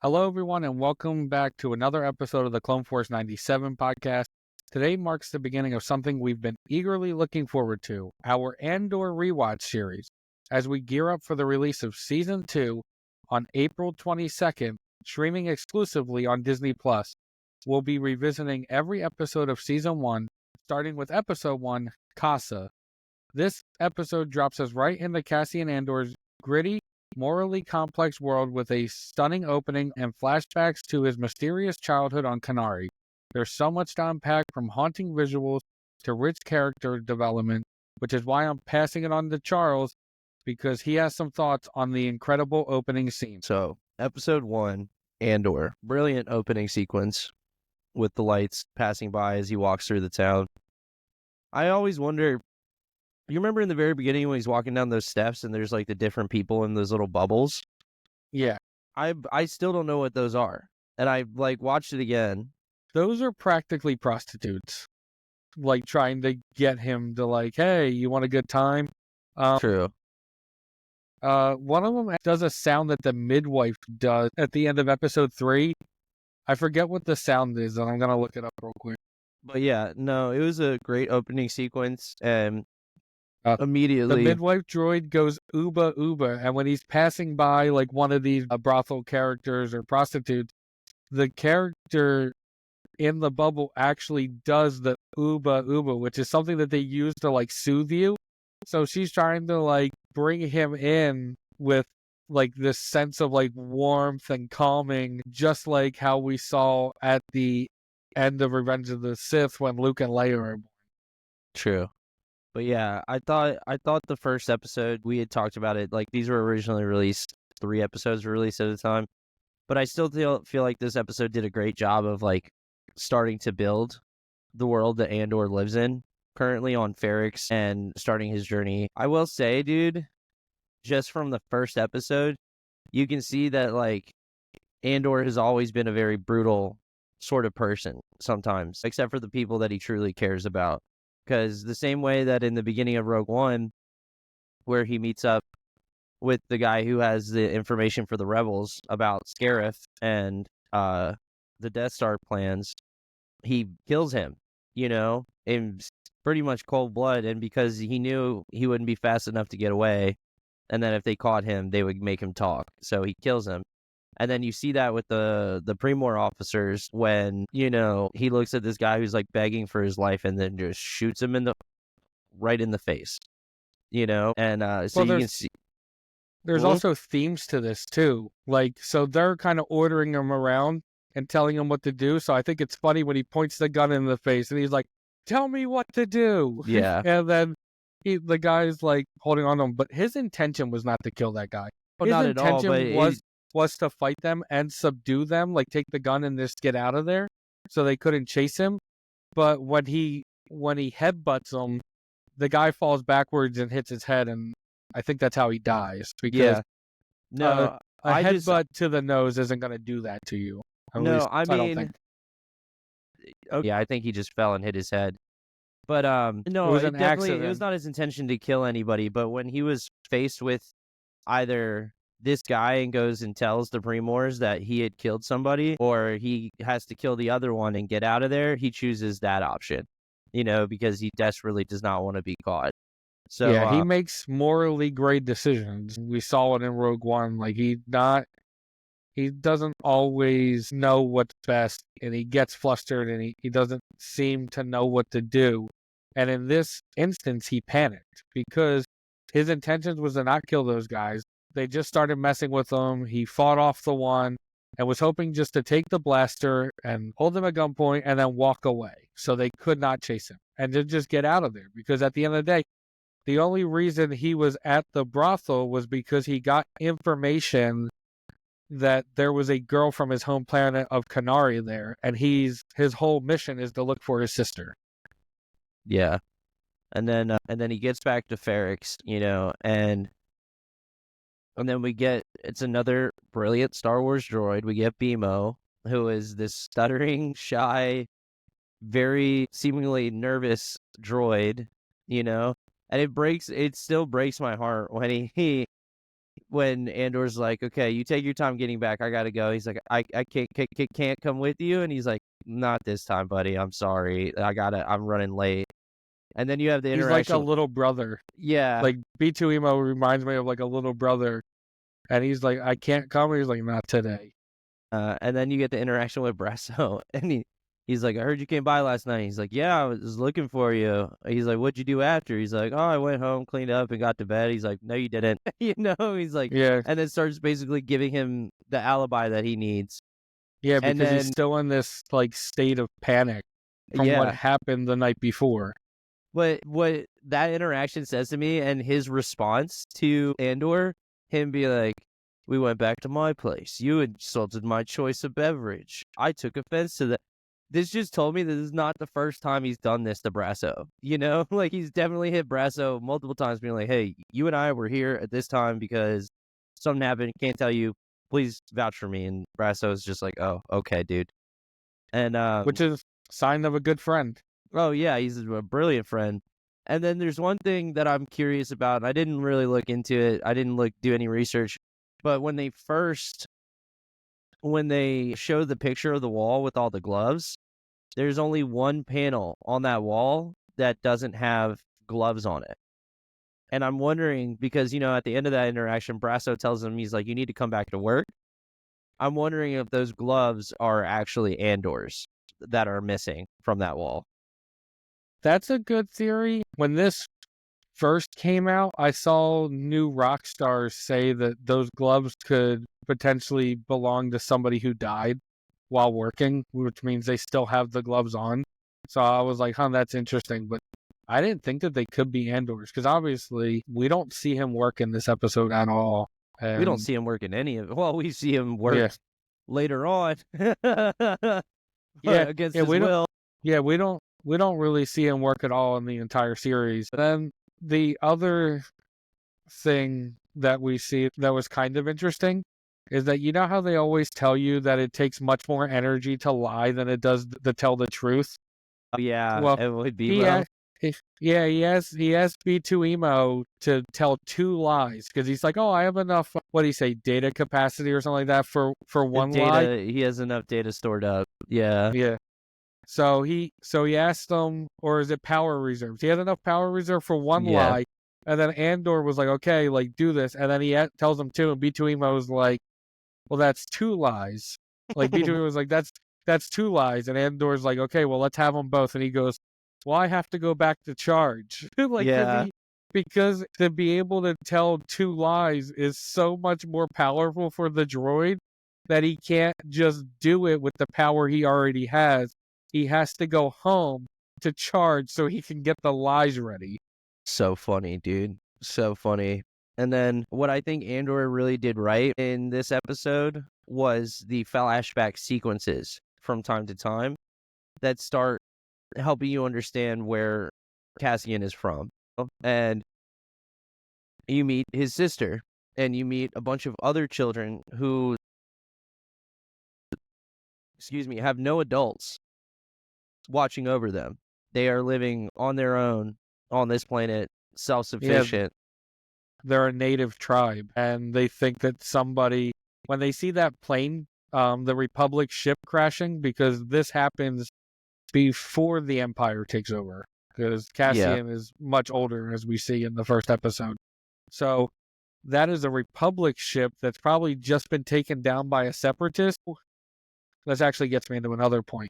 Hello, everyone, and welcome back to another episode of the Clone Force 97 podcast. Today marks the beginning of something we've been eagerly looking forward to, our Andor Rewatch series, as we gear up for the release of Season 2 on April 22nd, streaming exclusively on Disney+. We'll be revisiting every episode of Season 1, starting with Episode 1, Casa. This episode drops us right into Cassian Andor's gritty, morally complex world with a stunning opening and flashbacks to his mysterious childhood on Kenari. There's so much to unpack, from haunting visuals to rich character development, which is why I'm passing it on to Charles, because he has some thoughts on the incredible opening scene. So, episode 1, Andor. Brilliant opening sequence with the lights passing by as he walks through the town. I always wonder, you remember in the very beginning when he's walking down those steps and there's like the different people in those little bubbles? Yeah. I still don't know what those are. And I watched it again. Those are practically prostitutes, trying to get him to hey, you want a good time? True. One of them does a sound that the midwife does at the end of episode 3. I forget what the sound is, and I'm going to look it up real quick. But yeah, no, it was a great opening sequence, and immediately the midwife droid goes Uba Uba, and when he's passing by one of these brothel characters or prostitutes, the character in the bubble actually does the Uba Uba, which is something that they use to soothe you. So she's trying to bring him in with this sense of warmth and calming, just like how we saw at the end of Revenge of the Sith when Luke and Leia are born. True. But yeah, I thought the first episode, we had talked about it, these were originally released, 3 episodes were released at a time. But I still feel like this episode did a great job of starting to build the world that Andor lives in currently on Ferrix and starting his journey. I will say, dude, just from the first episode, you can see that Andor has always been a very brutal sort of person sometimes, except for the people that he truly cares about. Because the same way that in the beginning of Rogue One, where he meets up with the guy who has the information for the rebels about Scarif and the Death Star plans, he kills him, in pretty much cold blood, and because he knew he wouldn't be fast enough to get away, and then if they caught him, they would make him talk. So he kills him. And then you see that with the Primor officers when, he looks at this guy who's begging for his life and then just shoots him right in the face, and so you can see. There's also themes to this too. So they're kind of ordering him around and telling him what to do. So I think it's funny when he points the gun in the face and he's like, "Tell me what to do." Yeah. And then the guy's holding on to him, but his intention was not to kill that guy. Well, not at all, but was to fight them and subdue them, take the gun and just get out of there, so they couldn't chase him. But when he headbutts him, the guy falls backwards and hits his head, and I think that's how he dies. Because no, a headbutt to the nose isn't going to do that to you. I don't think. Okay, yeah, I think he just fell and hit his head. But no, it was not his intention to kill anybody. But when he was faced with either this guy and goes and tells the Primors that he had killed somebody, or he has to kill the other one and get out of there, he chooses that option, because he desperately does not want to be caught. So yeah, he makes morally gray decisions. We saw it in Rogue One. He doesn't always know what's best, and he gets flustered, and he doesn't seem to know what to do. And in this instance, he panicked because his intentions was to not kill those guys. They just started messing with him. He fought off the one and was hoping just to take the blaster and hold them at gunpoint and then walk away so they could not chase him and to just get out of there. Because at the end of the day, the only reason he was at the brothel was because he got information that there was a girl from his home planet of Kenari there, and his whole mission is to look for his sister. Yeah. And then he gets back to Ferrix, and then it's another brilliant Star Wars droid. We get BMO, who is this stuttering, shy, very seemingly nervous droid, and it still breaks my heart when he when Andor's like, okay, you take your time getting back. I gotta go. He's like, I can't come with you. And he's like, not this time, buddy. I'm sorry. I'm running late. And then you have the He's like a interaction. little brother. Yeah. Like B2 Emo reminds me of like a little brother. And he's like, I can't come. He's like, not today. And then you get the interaction with Brasso. And he's like, I heard you came by last night. He's like, yeah, I was looking for you. He's like, what'd you do after? He's like, oh, I went home, cleaned up, and got to bed. He's like, no, you didn't. He's like, Yeah. and then starts basically giving him the alibi that he needs. Yeah, because And then, he's still in this like state of panic from what happened the night before. But what that interaction says to me and his response to Andor, him be like, we went back to my place. You insulted my choice of beverage. I took offense to that. This just told me that this is not the first time he's done this to Brasso. Like he's definitely hit Brasso multiple times being like, hey, you and I were here at this time because something happened. Can't tell you. Please vouch for me. And Brasso's just like, oh, okay, dude. And which is a sign of a good friend. Oh, yeah, he's a brilliant friend. And then there's one thing that I'm curious about, and I didn't really look into it. I didn't do any research. But when they show the picture of the wall with all the gloves, there's only one panel on that wall that doesn't have gloves on it. And I'm wondering, because, at the end of that interaction, Brasso tells him, he's like, you need to come back to work. I'm wondering if those gloves are actually Andor's that are missing from that wall. That's a good theory. When this first came out, I saw new rock stars say that those gloves could potentially belong to somebody who died while working, which means they still have the gloves on. So I was like, that's interesting. But I didn't think that they could be Andor's, because obviously we don't see him work in this episode at all. We don't see him work in any of it. Well, we see him work later on. Against his will. Yeah, we don't really see him work at all in the entire series. Then the other thing that we see that was kind of interesting is that how they always tell you that it takes much more energy to lie than it does to tell the truth? Yeah, well, it would be well. He asked B2 Emo to tell 2 lies because he's like, oh, I have enough, what do you say, data capacity or something like that for one lie? He has enough data stored up. Yeah. Yeah. So he asked them, or is it power reserves? He had enough power reserve for one lie, and then Andor was like, okay, like, do this, and then he tells them 2, and B2 Emo was like, well, that's 2 lies. Like, B2 Emo was like, that's 2 lies, and Andor's like, okay, well, let's have them both, and he goes, well, I have to go back to charge. Because to be able to tell 2 lies is so much more powerful for the droid that he can't just do it with the power he already has. He has to go home to charge so he can get the lies ready. So funny, dude. So funny. And then what I think Andor really did right in this episode was the flashback sequences from time to time that start helping you understand where Cassian is from. And you meet his sister, and you meet a bunch of other children who, have no adults watching over them. They are living on their own on this planet, self-sufficient. They're a native tribe, and they think that somebody, when they see that plane, the Republic ship crashing, because this happens before the Empire takes over, because Cassian is much older, as we see in the first episode. So that is a Republic ship that's probably just been taken down by a separatist. This actually gets me into another point.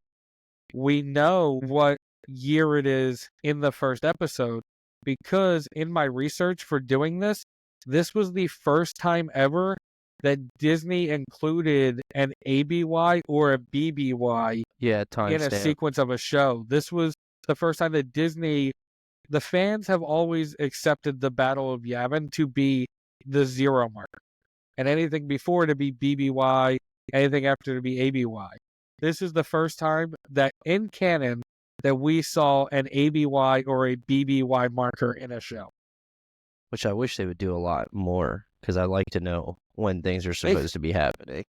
We know what year it is in the first episode because in my research for doing this, this was the first time ever that Disney included an ABY or a BBY in a sequence of a show. This was the first time that Disney, the fans have always accepted the Battle of Yavin to be the 0 mark, and anything before to be BBY, anything after to be ABY. This is the first time that in canon that we saw an ABY or a BBY marker in a show. Which I wish they would do a lot more, because I like to know when things are supposed to be happening.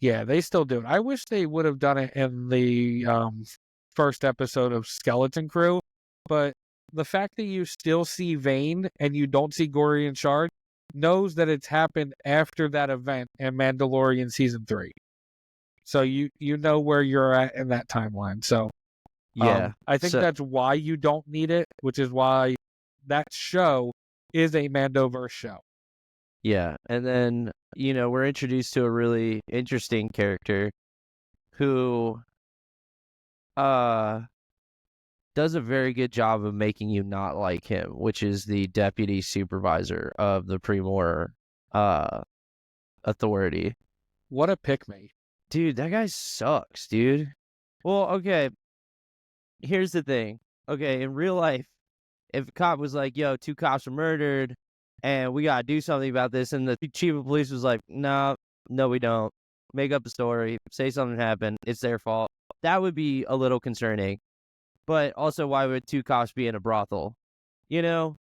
Yeah, they still do it. I wish they would have done it in the first episode of Skeleton Crew, but the fact that you still see Vane and you don't see Gory and Shard, knows that it's happened after that event in Mandalorian season 3. So you know where you're at in that timeline. So Yeah. I think that's why you don't need it, which is why that show is a Mandoverse show. Yeah. And then, we're introduced to a really interesting character who does a very good job of making you not like him, which is the deputy supervisor of the Premor authority. What a pick me. Dude, that guy sucks, dude. Well, okay. Here's the thing. Okay, in real life, if a cop was like, yo, 2 cops were murdered and we gotta do something about this, and the chief of police was like, no, we don't. Make up a story, say something happened, it's their fault. That would be a little concerning. But also, why would 2 cops be in a brothel?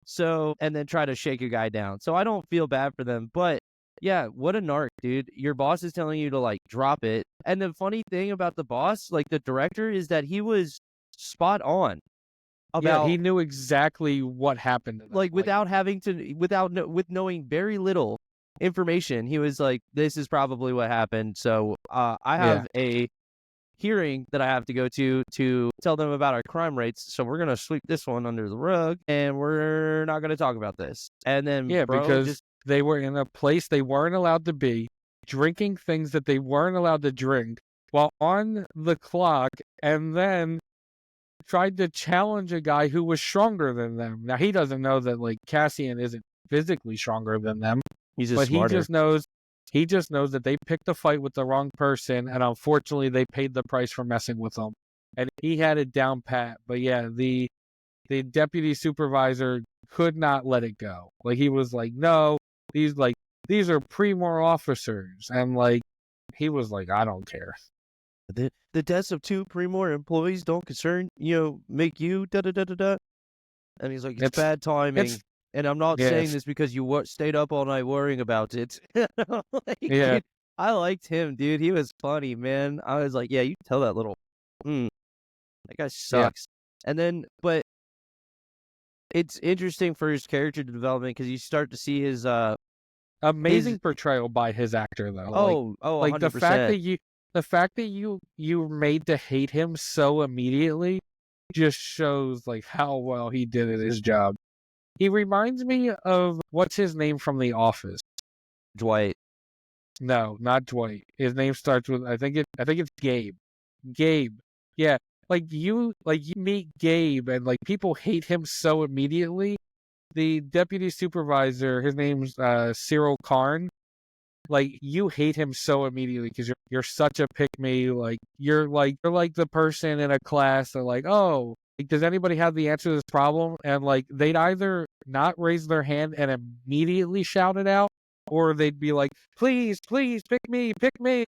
So, and then try to shake a guy down. So I don't feel bad for them. But yeah, what a narc, dude. Your boss is telling you to, like, drop it. And the funny thing about the boss, like the director, is that he was spot on about, he knew exactly what happened to them. like, without knowing very little information. He was like, this is probably what happened. So I have a hearing that I have to go to tell them about our crime rates. So we're gonna sweep this one under the rug, and we're not gonna talk about this. And then because they were in a place they weren't allowed to be, drinking things that they weren't allowed to drink while on the clock, and then tried to challenge a guy who was stronger than them. Now he doesn't know that, like, Cassian isn't physically stronger than them. He's just smarter. He just knows that they picked a fight with the wrong person, and unfortunately they paid the price for messing with him. And he had it down pat. But yeah, the deputy supervisor could not let it go. Like, he was like, no, these are Premor officers. And, like, he was like, I don't care. The deaths of 2 Premor employees don't concern, make you da-da-da-da-da. And he's like, it's bad timing. And I'm not saying this because you stayed up all night worrying about it. Dude, I liked him, dude. He was funny, man. I was like, yeah, you tell that little, that guy sucks. Yeah. And then, but it's interesting for his character development because you start to see his amazing portrayal by his actor, though. Like 100%. The fact that you were made to hate him so immediately just shows, like, how well he did at his job. He reminds me of, what's his name from The Office? Dwight. No, not Dwight. His name starts with, I think it's Gabe. Gabe. Yeah. Like you meet Gabe and, like, people hate him so immediately. The deputy supervisor, his name's Cyril Karn. Like, you hate him so immediately because you're such a pick-me. Like, you're like the person in a class that, like, oh, like, does anybody have the answer to this problem? And, like, they'd either not raise their hand and immediately shout it out, or they'd be like, please, pick me.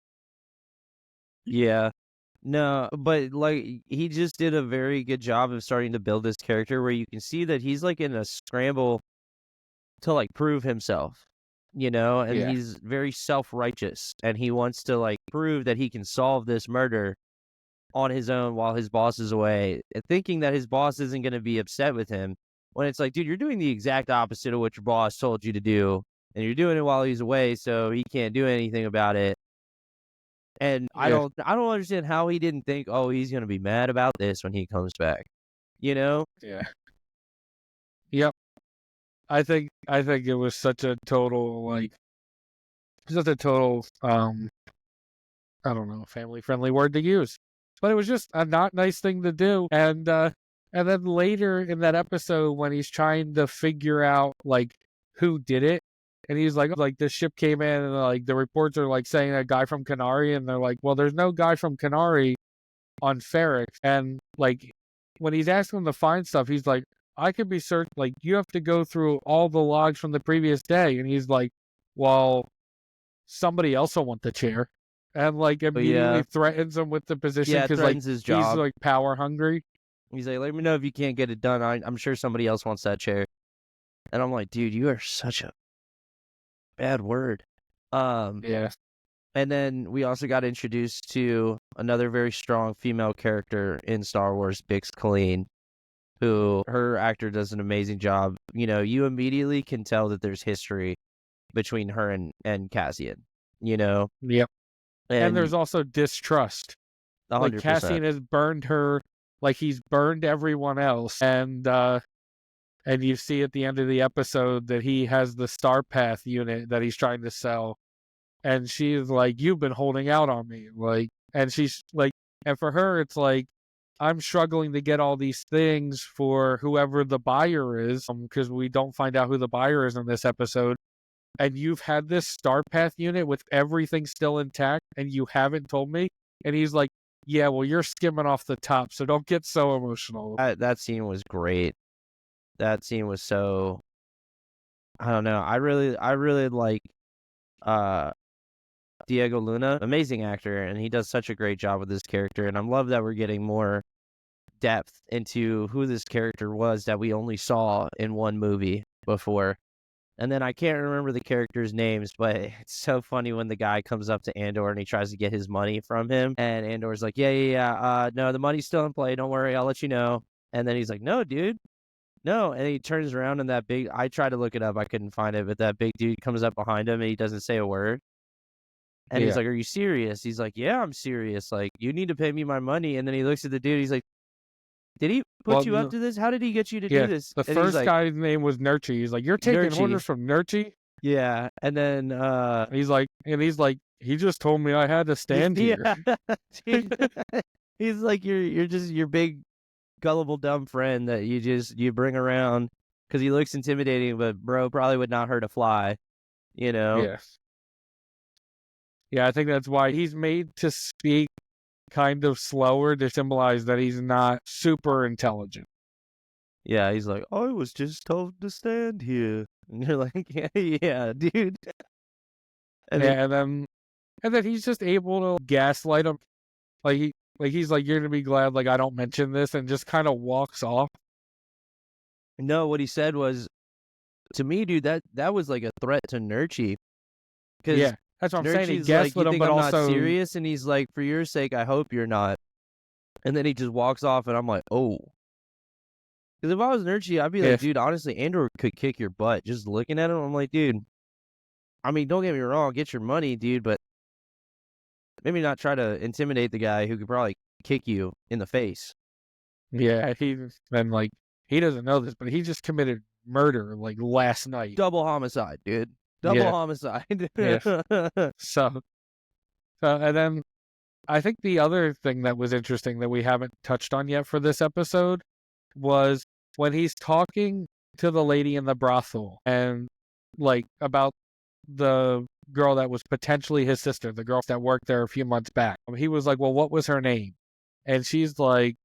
Yeah. No, but, like, he just did a very good job of starting to build this character where you can see that he's, like, in a scramble to, like, prove himself, and he's very self-righteous, and he wants to, like, prove that he can solve this murder on his own while his boss is away, thinking that his boss isn't going to be upset with him, when it's like, dude, you're doing the exact opposite of what your boss told you to do, and you're doing it while he's away, so he can't do anything about it. And I don't understand how he didn't think, oh, he's going to be mad about this when he comes back, Yeah. Yep. I think it was such a total, I don't know, family-friendly word to use. But it was just a not nice thing to do. And then later in that episode, when he's trying to figure out, like, who did it, and he's like, this ship came in, and, like, the reports are, like, saying a guy from Canary, and they're like, well, there's no guy from Canary on Ferrix. And, like, when he's asking him to find stuff, he's like, I could be certain, like, you have to go through all the logs from the previous day. And he's like, well, somebody else will want the chair. And, like, immediately threatens him with the position because, like, his job. He's, like, power hungry. He's like, let me know if you can't get it done. I'm sure somebody else wants that chair. And I'm like, dude, you are such a bad word. Yeah. And then we also got introduced to another very strong female character in Star Wars, Bix Colleen, who her actor does an amazing job. You immediately can tell that there's history between her and Cassian, you know? Yep. And there's And also distrust. Like 100%. Cassian has burned her, like he's burned everyone else, and you see at the end of the episode that he has the Star Path unit that he's trying to sell, and she's like, "You've been holding out on me," like, and she's like, and for her, it's like, I'm struggling to get all these things for whoever the buyer is, because we don't find out who the buyer is in this episode. And you've had this Star Path unit with everything still intact, and you haven't told me. And he's like, "Yeah, well, you're skimming off the top, so don't get so emotional." That scene was great. That scene was so, I don't know. I really like Diego Luna, amazing actor, and he does such a great job with this character. And I love that we're getting more depth into who this character was that we only saw in one movie before. And then I can't remember the characters' names, but it's so funny when the guy comes up to Andor and he tries to get his money from him, and Andor's like, yeah, no, the money's still in play. Don't worry, I'll let you know. And then he's like, no, dude, no. And he turns around and that big, I tried to look it up, I couldn't find it, but that big dude comes up behind him and he doesn't say a word. And he's like, are you serious? He's like, yeah, I'm serious. Like, you need to pay me my money. And then he looks at the dude, he's like, did he put you up to this? How did he get you to do this? The and first guy's name was Nurchi. He's like, "You're taking orders from Nurchi?" Yeah. And then he's like, he just told me I had to stand here. He's like, you're just your big gullible dumb friend that you bring around because he looks intimidating, but bro probably would not hurt a fly, you know? Yes. Yeah, I think that's why he's made to speak kind of slower to symbolize that he's not super intelligent. Yeah, he's like, I was just told to stand here. And you're like, yeah, dude. And then he's just able to gaslight him. He's like, "You're gonna be glad like I don't mention this," and just kind of walks off. No, what he said was, to me, dude, that was like a threat to Nurchi. Yeah, that's what I'm saying. He gaslit him, but I'm also not serious, and he's like, for your sake, I hope you're not. And then he just walks off, and I'm like, oh. Because if I was Nurchi, I'd be like, dude, honestly, Andor could kick your butt. Just looking at him, I'm like, dude, I mean, don't get me wrong, get your money, dude, but maybe not try to intimidate the guy who could probably kick you in the face. Yeah, he doesn't know this, but he just committed murder like last night. Double homicide, dude. Double homicide. So, and then I think the other thing that was interesting that we haven't touched on yet for this episode was when he's talking to the lady in the brothel and like about the girl that was potentially his sister, the girl that worked there a few months back. He was like, "Well, what was her name?" And she's like,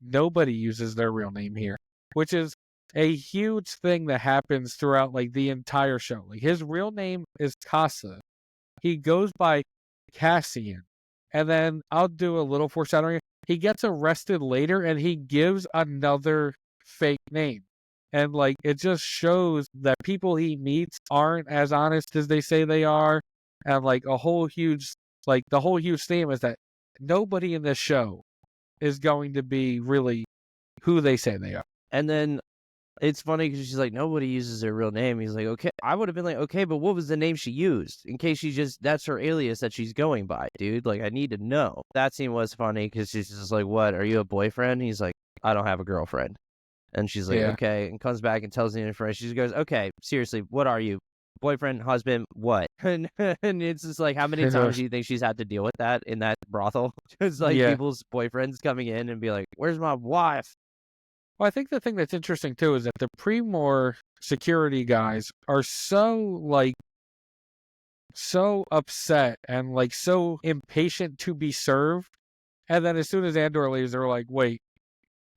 "Nobody uses their real name here," which is a huge thing that happens throughout like the entire show. Like his real name is Casa. He goes by Cassian. And then I'll do a little foreshadowing. He gets arrested later and he gives another fake name. And like it just shows that people he meets aren't as honest as they say they are. And like the whole huge theme is that nobody in this show is going to be really who they say they are. And then it's funny because she's like, nobody uses their real name. He's like, okay. I would have been like, okay, but what was the name she used? In case that's her alias that she's going by, dude. Like, I need to know. That scene was funny because she's just like, what? Are you a boyfriend? He's like, I don't have a girlfriend. And she's like, okay. And comes back and tells the information. She goes, okay, seriously, what are you? Boyfriend, husband, what? And it's just like, how many times do you think she's had to deal with that in that brothel? Just like people's boyfriends coming in and be like, where's my wife? Well, I think the thing that's interesting, too, is that the Pre-More security guys are so upset and, like, so impatient to be served. And then as soon as Andor leaves, they're like, wait,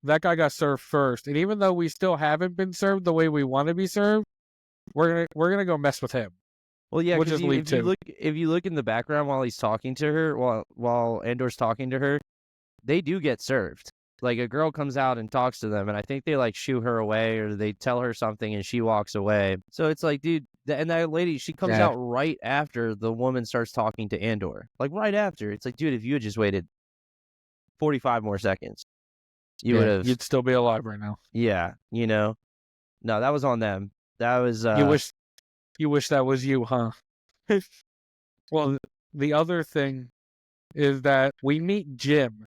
that guy got served first. And even though we still haven't been served the way we want to be served, we're gonna go mess with him. Well, yeah, because if you look in the background while he's talking to her, while Andor's talking to her, they do get served. Like, a girl comes out and talks to them, and I think they, like, shoo her away, or they tell her something, and she walks away. So it's like, dude, and that lady, she comes out right after the woman starts talking to Andor. Like, right after. It's like, dude, if you had just waited 45 more seconds, you'd still be alive right now. Yeah, you know? No, that was on them. That was... You wish that was you, huh? Well, the other thing is that we meet Jim,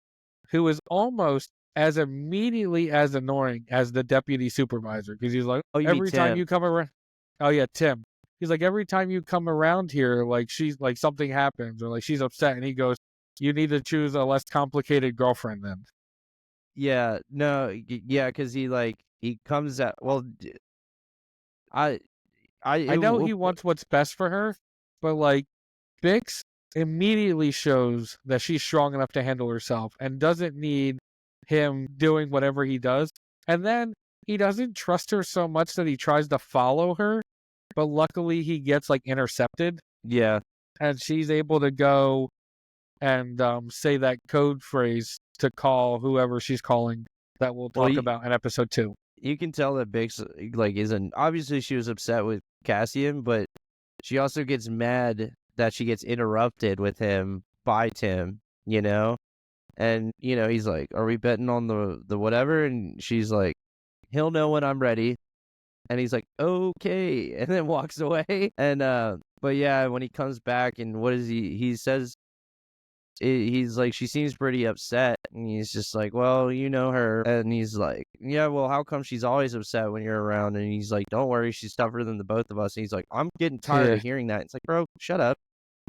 who is almost as immediately as annoying as the deputy supervisor, because he's like, Oh, you mean every time Tim? you come around, oh yeah, Tim. He's like, every time you come around here, like she's like something happens or like she's upset, and he goes, you need to choose a less complicated girlfriend then. Yeah, no, yeah, because he comes at I I know he wants what's best for her, but like Bix immediately shows that she's strong enough to handle herself and doesn't need him doing whatever he does. And then he doesn't trust her so much that he tries to follow her, but luckily he gets like intercepted yeah. and she's able to go and say that code phrase to call whoever she's calling that we'll Well, talk about in episode 2. you can tell that Bix isn't obviously she was upset with Cassian, but she also gets mad that she gets interrupted with him by Tim, you know? And, he's like, are we betting on the whatever? And she's like, he'll know when I'm ready. And he's like, okay, and then walks away. And but yeah, when he comes back and what is he says he's like, she seems pretty upset, and he's just like, well, you know her. And he's like, yeah, well, how come she's always upset when you're around? And he's like, don't worry, she's tougher than the both of us. And he's like, I'm getting tired of hearing that. It's like, bro, shut up,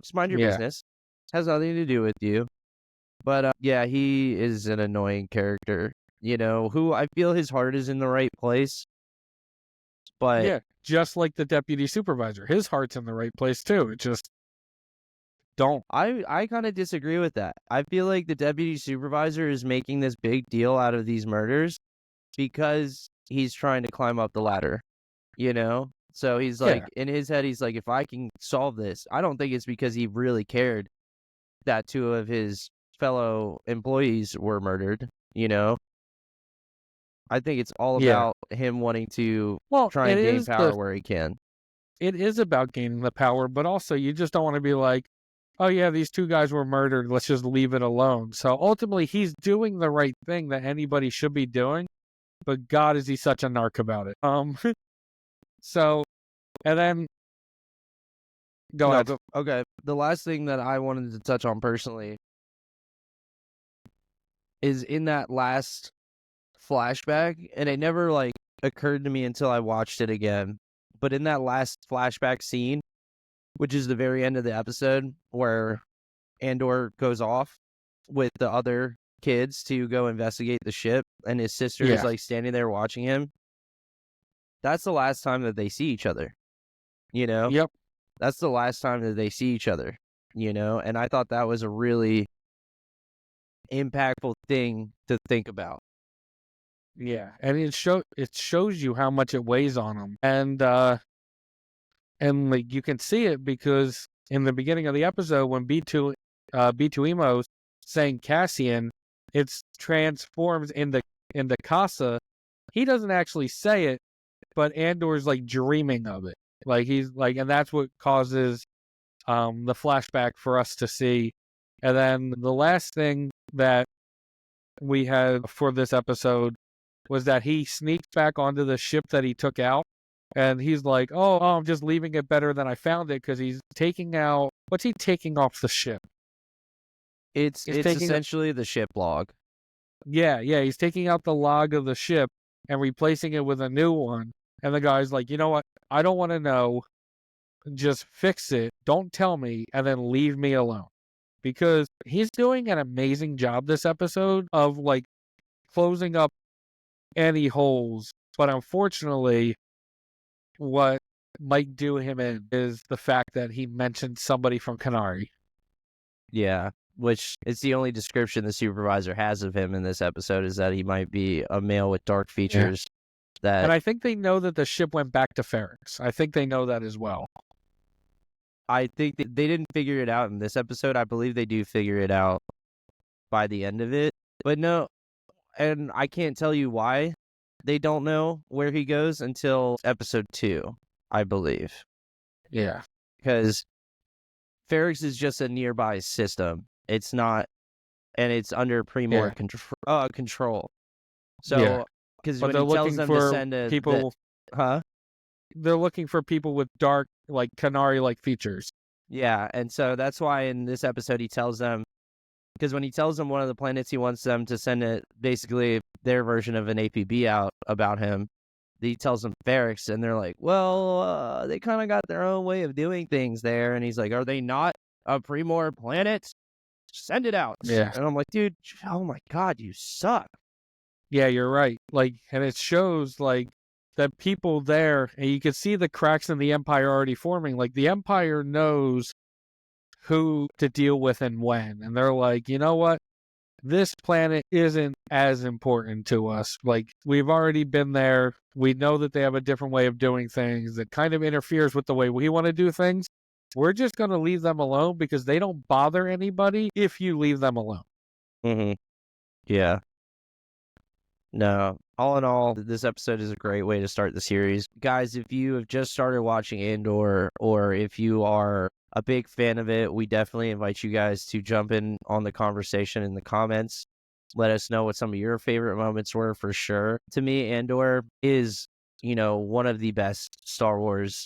just mind your business, has nothing to do with you. But yeah, he is an annoying character, who I feel his heart is in the right place, but Yeah, just like the deputy supervisor, his heart's in the right place too. It just don't. I kind of disagree with that. I feel like the deputy supervisor is making this big deal out of these murders because he's trying to climb up the ladder, So he's like, in his head, he's like, if I can solve this, I don't think it's because he really cared that 2 of his fellow employees were murdered, I think it's all about him wanting to try and gain power where he can. It is about gaining the power, but also you just don't want to be like, oh yeah, these 2 guys were murdered, let's just leave it alone. So ultimately, he's doing the right thing that anybody should be doing, but God, is he such a narc about it. So, and then, go ahead. Okay, the last thing that I wanted to touch on personally is in that last flashback, and it never occurred to me until I watched it again, but in that last flashback scene, which is the very end of the episode where Andor goes off with the other kids to go investigate the ship, and his sister is standing there watching him. That's the last time that they see each other, Yep. That's the last time that they see each other, and I thought that was a really impactful thing to think about. Yeah, and it shows you how much it weighs on him, and like you can see it because in the beginning of the episode when B2 Emo's saying Cassian, it transforms into Casa. He doesn't actually say it, but Andor's like dreaming of it, like he's like, and that's what causes the flashback for us to see. And then the last thing that we had for this episode was that he sneaks back onto the ship that he took out, and he's like, oh, I'm just leaving it better than I found it, because he's taking out, what's he taking off the ship? It's essentially the ship log. Yeah, he's taking out the log of the ship and replacing it with a new one, and the guy's like, you know what, I don't want to know, just fix it, don't tell me, and then leave me alone. Because he's doing an amazing job this episode of like closing up any holes, but unfortunately what might do him in is the fact that he mentioned somebody from Canary. Yeah, which it's the only description the supervisor has of him in this episode, is that he might be a male with dark features. And I think they know that the ship went back to Ferrix. I think they know that as well. I think they didn't figure it out in this episode. I believe they do figure it out by the end of it. But no, and I can't tell you why they don't know where he goes until episode 2, I believe. Yeah. Because Ferrix is just a nearby system. It's not, and it's under Primor control. So, because when he tells them to send people... they're looking for people with dark, like Canary-like features. Yeah, and so that's why in this episode he tells them, because when he tells them one of the planets he wants them to send it, basically their version of an APB out about him, he tells them Ferrex, and they're like, well, they kind of got their own way of doing things there. And he's like, are they not a Primor planet? Send it out. Yeah. And I'm like, dude, oh my God, you suck. Yeah, you're right. Like, and it shows like that people there, and you can see the cracks in the Empire already forming. Like the Empire knows who to deal with and when, and they're like, you know what? This planet isn't as important to us. Like, we've already been there. We know that they have a different way of doing things that kind of interferes with the way we want to do things. We're just going to leave them alone because they don't bother anybody if you leave them alone. Mm-hmm. Yeah. No, all in all, this episode is a great way to start the series. Guys, if you have just started watching Andor, or if you are a big fan of it, we definitely invite you guys to jump in on the conversation in the comments. Let us know what some of your favorite moments were, for sure. To me, Andor is, one of the best Star Wars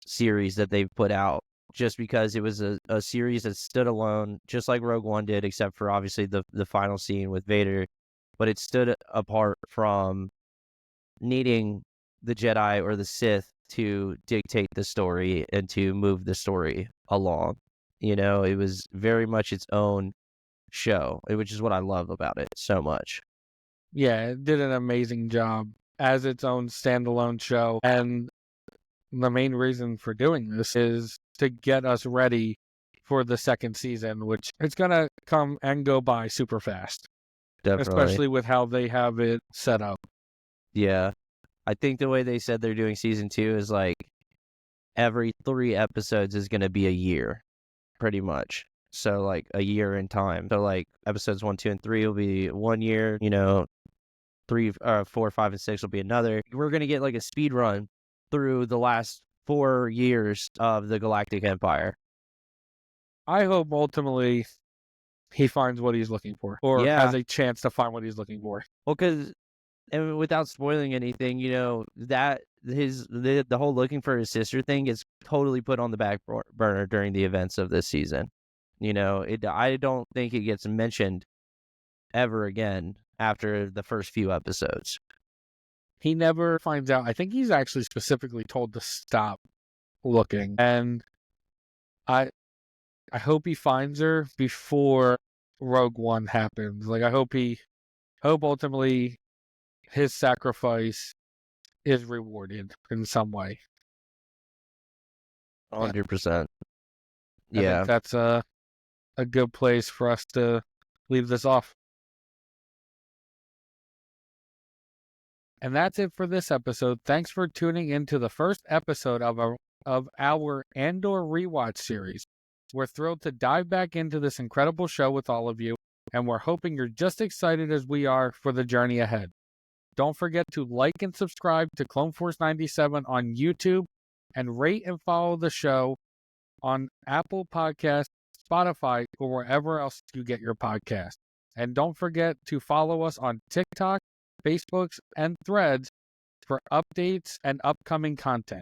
series that they've put out, just because it was a series that stood alone, just like Rogue One did, except for obviously the final scene with Vader. But it stood apart from needing the Jedi or the Sith to dictate the story and to move the story along. It was very much its own show, which is what I love about it so much. Yeah, it did an amazing job as its own standalone show. And the main reason for doing this is to get us ready for the second season, which it's going to come and go by super fast. Definitely. Especially with how they have it set up. Yeah. I think the way they said they're doing season 2 is like every 3 episodes is going to be a year, pretty much. So like a year in time. So like episodes 1, 2, and 3 will be 1 year, 3, 4, 5, and 6 will be another. We're going to get like a speed run through the last 4 years of the Galactic Empire. I hope ultimately he finds what he's looking for, or has a chance to find what he's looking for. Well, because, and without spoiling anything, that the whole looking for his sister thing is totally put on the back burner during the events of this season. I don't think it gets mentioned ever again after the first few episodes. He never finds out. I think he's actually specifically told to stop looking, and I hope he finds her before Rogue One happens. Like, I hope ultimately his sacrifice is rewarded in some way. 100%. I think that's a good place for us to leave this off. And that's it for this episode. Thanks for tuning into the first episode of our Andor Rewatch series. We're thrilled to dive back into this incredible show with all of you, and we're hoping you're just excited as we are for the journey ahead. Don't forget to like and subscribe to Clone Force 97 on YouTube, and rate and follow the show on Apple Podcasts, Spotify, or wherever else you get your podcast. And don't forget to follow us on TikTok, Facebook, and Threads for updates and upcoming content.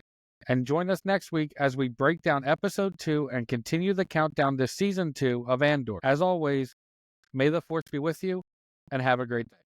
And join us next week as we break down episode 2 and continue the countdown to season 2 of Andor. As always, may the Force be with you, and have a great day.